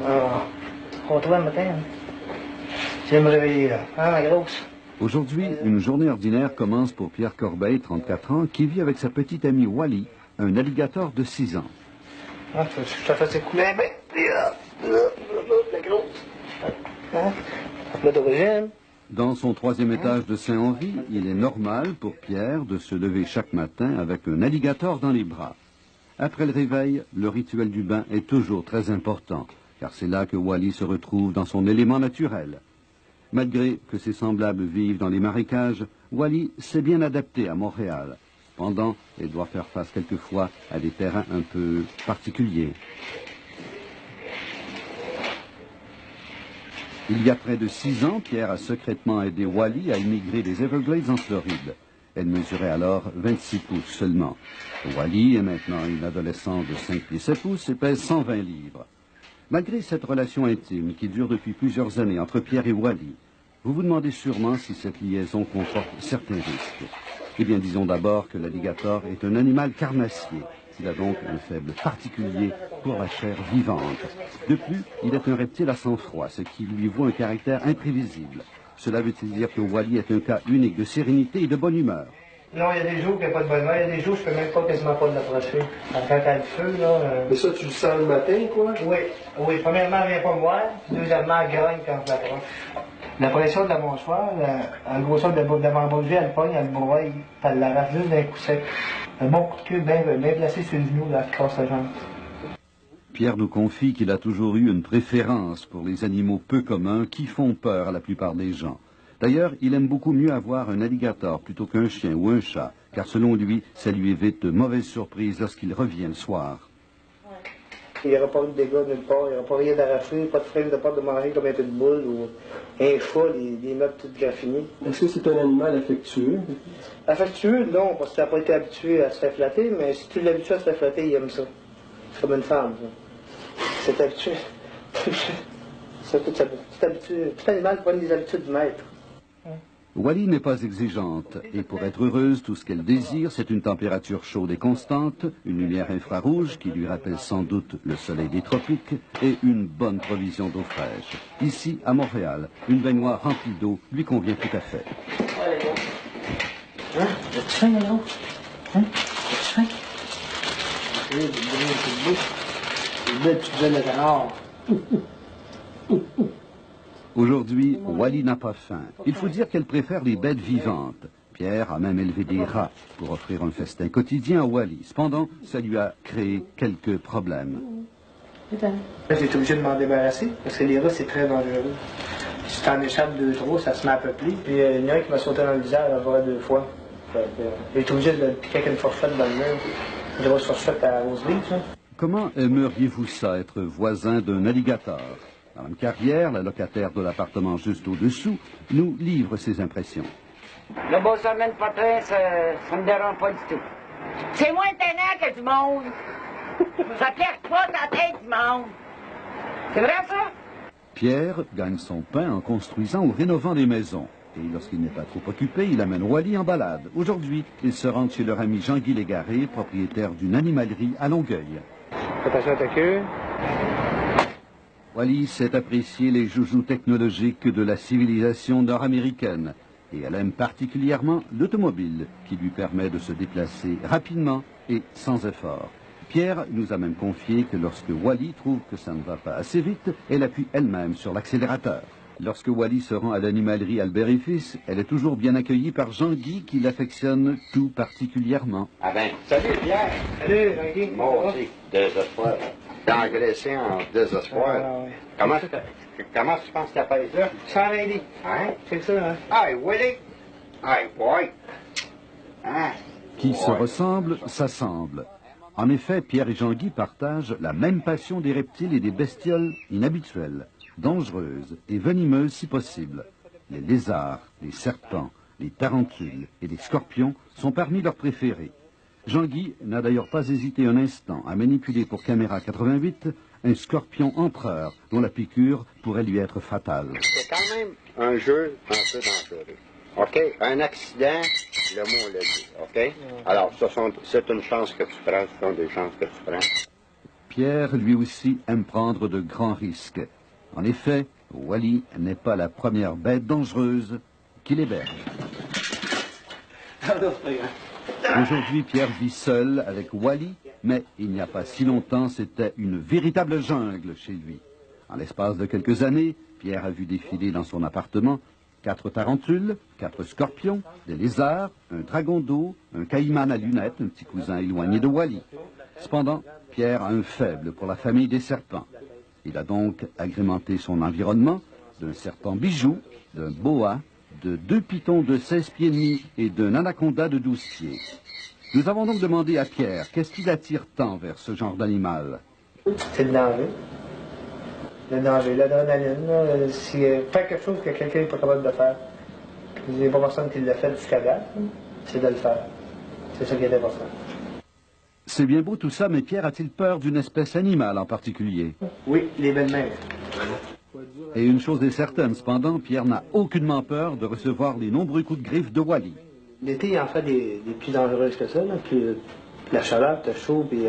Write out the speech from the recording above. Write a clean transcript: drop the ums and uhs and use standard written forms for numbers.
On trouve le matin. Je vais me réveiller là. Hein, ma grosse? Aujourd'hui, une journée ordinaire commence pour Pierre Corbeil, 34 ans, qui vit avec sa petite amie Wally, un alligator de 6 ans. Ah, je te fais couler un bain. La grosse. Hein? Là d'origine. Dans son 3e étage de Saint-Henri, il est normal pour Pierre de se lever chaque matin avec un alligator dans les bras. Après le réveil, le rituel du bain est toujours très important, car c'est là que Wally se retrouve dans son élément naturel. Malgré que ses semblables vivent dans les marécages, Wally s'est bien adapté à Montréal. Cependant, elle doit faire face quelquefois à des terrains un peu particuliers. Il y a près de 6 ans, Pierre a secrètement aidé Wally à immigrer des Everglades en Floride. Elle mesurait alors 26 pouces seulement. Wally est maintenant une adolescente de 5 pieds 7 pouces et pèse 120 livres. Malgré cette relation intime qui dure depuis plusieurs années entre Pierre et Wally, vous vous demandez sûrement si cette liaison comporte certains risques. Eh bien, disons d'abord que l'alligator est un animal carnassier. Il a donc un faible particulier pour la chair vivante. De plus, il est un reptile à sang-froid, ce qui lui vaut un caractère imprévisible. Cela veut-il dire que Wally est un cas unique de sérénité et de bonne humeur? Non, il y a des jours qu'il n'y a pas de bonne humeur. Il y a des jours où je ne peux même pas quasiment pas l'approcher. Quand elle a le feu, là... Mais ça, tu le sens le matin, quoi? Oui. Premièrement, elle ne vient pas me voir. Deuxièmement, elle grogne quand je l'approche. La pression de la mâchoire, la grosseur de l'avant-bras, elle pogne, elle broie, elle l'arrache juste d'un coup sec. Un bon coup de queue bien placé sur le genou, là, qui casse la jambe. Pierre nous confie qu'il a toujours eu une préférence pour les animaux peu communs qui font peur à la plupart des gens. D'ailleurs, il aime beaucoup mieux avoir un alligator plutôt qu'un chien ou un chat, car selon lui, ça lui évite de mauvaises surprises lorsqu'il revient le soir. Il n'y aura pas eu de dégâts nulle part, il n'y aura pas rien d'arraché, pas de freine de porte de manger comme un pitbull ou un chat, des meubles tout graffinés. Est-ce que c'est un animal affectueux? Affectueux, non, parce qu'il n'a pas été habitué à se faire flatter, mais si tu l'habitues à se faire flatter, il aime ça. C'est comme une femme, ça. C'est habitué. Tout animal prend les habitudes du maître. Wally n'est pas exigeante, et pour être heureuse, tout ce qu'elle désire, c'est une température chaude et constante, une lumière infrarouge qui lui rappelle sans doute le soleil des tropiques, et une bonne provision d'eau fraîche. Ici, à Montréal, une baignoire remplie d'eau lui convient tout à fait. Hein? As-tu faim, là? Hein? As-tu faim? Aujourd'hui, Wally n'a pas faim. Il faut dire qu'elle préfère les bêtes vivantes. Pierre a même élevé des rats pour offrir un festin quotidien à Wally. Cependant, ça lui a créé quelques problèmes. J'ai été obligé de m'en débarrasser parce que les rats, c'est très dangereux. Si t'en échappes 2-3, ça se met à peupler. Puis il y en a un qui m'a sauté dans le visage à voir 2 fois. J'ai été obligé de le piquer avec une fourchette dans le mur. Une grosse fourchette à Rose Beach. Comment aimeriez-vous ça, être voisin d'un alligator? Madame Carrière, la locataire de l'appartement juste au-dessous, nous livre ses impressions. Le beau semaine potin, ça me dérange pas du tout. C'est moins tannant que du monde. Ça perd pas dans la tête du monde. C'est vrai, ça? Pierre gagne son pain en construisant ou rénovant des maisons. Et lorsqu'il n'est pas trop occupé, il amène Wally en balade. Aujourd'hui, ils se rendent chez leur ami Jean-Guy Légaré, propriétaire d'une animalerie à Longueuil. Attention à ta queue. Wally sait apprécier les joujoux technologiques de la civilisation nord-américaine. Et elle aime particulièrement l'automobile, qui lui permet de se déplacer rapidement et sans effort. Pierre nous a même confié que lorsque Wally trouve que ça ne va pas assez vite, elle appuie elle-même sur l'accélérateur. Lorsque Wally se rend à l'animalerie Albert et Fils, elle est toujours bien accueillie par Jean-Guy qui l'affectionne tout particulièrement. Ah ben, salut Pierre! Salut, Jean-Guy. Moi aussi, désespoir. T'es engraissé en désespoir. Comment tu penses que t'appelles ça? Sans Lady. Hein? C'est ça, hein? Hey, Willie! Hey, boy! Hein? Qui se ressemble, s'assemble. En effet, Pierre et Jean-Guy partagent la même passion des reptiles et des bestioles inhabituelles, dangereuses et venimeuses si possible. Les lézards, les serpents, les tarentules et les scorpions sont parmi leurs préférés. Jean-Guy n'a d'ailleurs pas hésité un instant à manipuler pour caméra 88 un scorpion empereur dont la piqûre pourrait lui être fatale. C'est quand même un jeu un peu dangereux. OK? Un accident, le mot le dit. OK? Alors, c'est une chance que tu prends, ce sont des chances que tu prends. Pierre, lui aussi, aime prendre de grands risques. En effet, Wally n'est pas la première bête dangereuse qu'il héberge. Aujourd'hui, Pierre vit seul avec Wally, mais il n'y a pas si longtemps, c'était une véritable jungle chez lui. En l'espace de quelques années, Pierre a vu défiler dans son appartement 4 tarentules, 4 scorpions, des lézards, un dragon d'eau, un caïman à lunettes, un petit cousin éloigné de Wally. Cependant, Pierre a un faible pour la famille des serpents. Il a donc agrémenté son environnement d'un serpent bijou, d'un boa, de 2 pythons de 16 pieds et demi et d'un anaconda de 12 pieds. Nous avons donc demandé à Pierre qu'est-ce qui l'attire tant vers ce genre d'animal. C'est le danger. Le danger, l'adrénaline. Si faire quelque chose que quelqu'un n'est pas capable de faire, il n'y a pas personne qui l'a fait jusqu'à date, c'est de le faire. C'est ça qui est important. C'est bien beau tout ça, mais Pierre a-t-il peur d'une espèce animale en particulier? Oui, les belles-mères. Et une chose est certaine, cependant, Pierre n'a aucunement peur de recevoir les nombreux coups de griffe de Wally. L'été, il en fait des plus dangereuses que ça, là, puis la chaleur, t'as chaud, puis